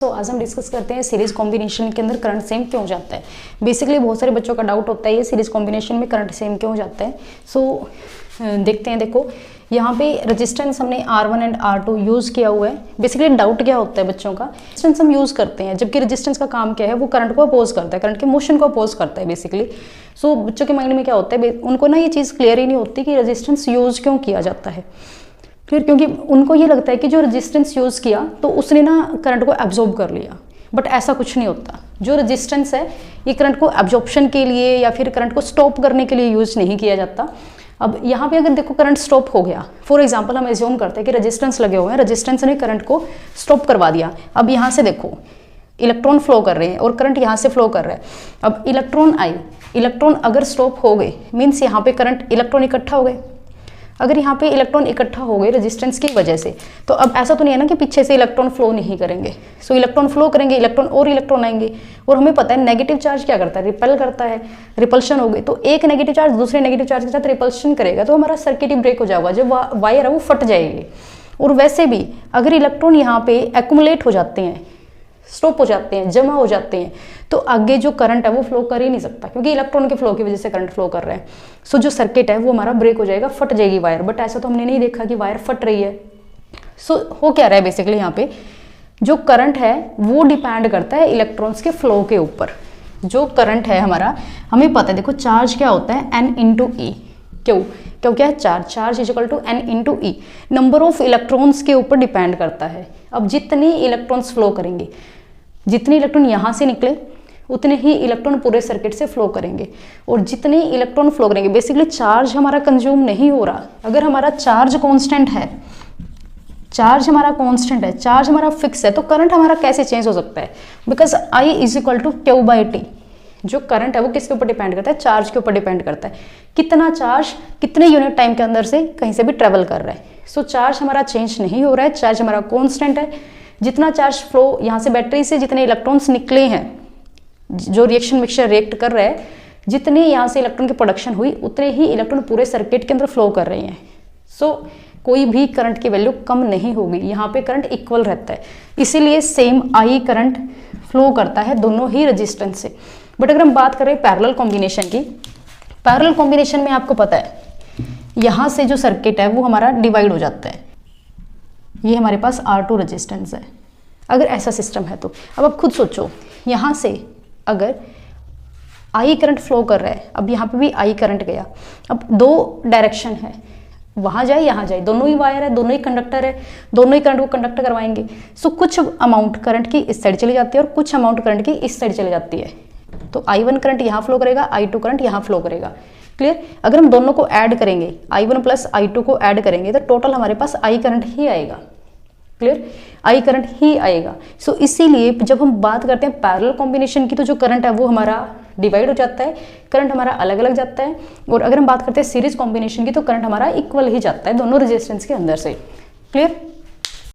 तो आज हम डिस्कस करते हैं सीरीज कॉम्बिनेशन के अंदर करंट सेम क्यों हो जाता है। बेसिकली बहुत सारे बच्चों का डाउट होता है ये सीरीज कॉम्बिनेशन में करंट सेम क्यों हो जाता है। देखते हैं। देखो यहाँ पे रेजिस्टेंस हमने R1 एंड R2 यूज़ किया हुआ है। बेसिकली डाउट क्या होता है बच्चों का, रेजिस्टेंस हम यूज़ करते हैं जबकि रेजिस्टेंस का काम क्या है, वो करंट को अपोज करता है, करंट के मोशन को अपोज करता है बेसिकली। बच्चों के माइंड में क्या होता है, उनको ना ये चीज़ क्लियर ही नहीं होती कि रेजिस्टेंस यूज़ क्यों किया जाता है। फिर क्योंकि उनको ये लगता है कि जो रेजिस्टेंस यूज़ किया तो उसने ना करंट को एब्जॉर्ब कर लिया, बट ऐसा कुछ नहीं होता। जो रेजिस्टेंस है ये करंट को एब्जॉर्प्शन के लिए या फिर करंट को स्टॉप करने के लिए यूज़ नहीं किया जाता। अब यहाँ पे अगर देखो करंट स्टॉप हो गया, फॉर एग्जांपल हम एज्यूम करते हैं कि रेजिस्टेंस लगे हुए हैं, रेजिस्टेंस ने करंट को स्टॉप करवा दिया। अब यहाँ से देखो इलेक्ट्रॉन फ्लो कर रहे हैं और करंट यहाँ से फ्लो कर रहा है। अब इलेक्ट्रॉन आए, इलेक्ट्रॉन अगर स्टॉप हो गए मीन्स यहाँ पे करंट इलेक्ट्रॉन इकट्ठा हो गए। अगर यहाँ पे इलेक्ट्रॉन इकट्ठा हो गए रेजिस्टेंस की वजह से, तो अब ऐसा तो नहीं है ना कि पीछे से इलेक्ट्रॉन फ्लो नहीं करेंगे। इलेक्ट्रॉन फ्लो करेंगे, इलेक्ट्रॉन और इलेक्ट्रॉन आएंगे। और हमें पता है नेगेटिव चार्ज क्या करता है, रिपेल करता है। रिपल्शन हो गई तो एक नेगेटिव चार्ज दूसरे नेगेटिव चार्ज के साथ रिपल्शन करेगा तो हमारा सर्किट ही ब्रेक हो जाएगा, जो वायर है वो फट जाएगी। और वैसे भी अगर इलेक्ट्रॉन यहाँ पे एक्यूमुलेट हो जाते हैं, स्टॉप हो जाते हैं, जमा हो जाते हैं, तो आगे जो करंट है वो फ्लो कर ही नहीं सकता क्योंकि इलेक्ट्रॉन के फ्लो की वजह से करंट फ्लो कर रहा है। जो सर्किट है वो हमारा ब्रेक हो जाएगा, फट जाएगी वायर। बट ऐसा तो हमने नहीं देखा कि वायर फट रही है। हो क्या रहा है बेसिकली यहाँ पे, जो करंट है वो डिपेंड करता है इलेक्ट्रॉन्स के फ्लो के ऊपर। जो करंट है हमारा, हमें पता है देखो चार्ज क्या होता है N/E। क्यों क्या है, charge is equal to N/E, number of electrons के ऊपर डिपेंड करता है। अब जितने इलेक्ट्रॉन्स फ्लो करेंगे, जितने इलेक्ट्रॉन यहाँ से निकले उतने ही इलेक्ट्रॉन पूरे सर्किट से फ्लो करेंगे। और जितने इलेक्ट्रॉन फ्लो करेंगे, बेसिकली चार्ज हमारा कंज्यूम नहीं हो रहा। अगर हमारा चार्ज कांस्टेंट है, चार्ज हमारा फिक्स है, तो करंट हमारा कैसे चेंज हो सकता है? Because I is equal to Q/T। जो करंट है वो किसके ऊपर डिपेंड करता है, चार्ज के ऊपर डिपेंड करता है। कितना चार्ज कितने यूनिट टाइम के अंदर से कहीं से भी ट्रेवल कर रहा है। चार्ज हमारा चेंज नहीं हो रहा है, चार्ज हमारा कांस्टेंट है। जितना चार्ज फ्लो यहाँ से बैटरी से जितने इलेक्ट्रॉन्स निकले हैं, जो रिएक्शन मिक्सचर रिएक्ट कर रहा है, जितने यहाँ से इलेक्ट्रॉन की प्रोडक्शन हुई उतने ही इलेक्ट्रॉन पूरे सर्किट के अंदर फ्लो कर रहे हैं। कोई भी करंट की वैल्यू कम नहीं होगी, यहाँ पे करंट इक्वल रहता है। इसीलिए सेम I करंट फ्लो करता है दोनों ही रेजिस्टेंस से। बट अगर हम बात करें पैरेलल कॉम्बिनेशन की, पैरेलल कॉम्बिनेशन में आपको पता है यहाँ से जो सर्किट है वो हमारा डिवाइड हो जाता है। ये हमारे पास R2 रेजिस्टेंस है। अगर ऐसा सिस्टम है तो अब आप खुद सोचो, यहाँ से अगर I करंट फ्लो कर रहा है, अब यहाँ पे भी I करंट गया। अब दो डायरेक्शन है, वहाँ जाए यहाँ जाए, दोनों ही वायर है, दोनों ही कंडक्टर है, दोनों ही करंट को कंडक्ट करवाएंगे। कुछ अमाउंट करंट की इस साइड चली जाती है और कुछ अमाउंट करंट की इस साइड चली जाती है। तो I1 करंट यहाँ फ्लो करेगा, I2 करंट यहाँ फ्लो करेगा। क्लियर? अगर हम दोनों को ऐड करेंगे, I1 प्लस I2 को ऐड करेंगे तो टोटल हमारे पास I करंट ही आएगा। क्लियर? I करंट ही आएगा। इसीलिए जब हम बात करते हैं पैरेलल कॉम्बिनेशन की, तो जो करंट है वो हमारा डिवाइड हो जाता है, करंट हमारा अलग अलग जाता है। और अगर हम बात करते हैं सीरीज कॉम्बिनेशन की, तो करंट हमारा इक्वल ही जाता है दोनों रेजिस्टेंस के अंदर से। क्लियर?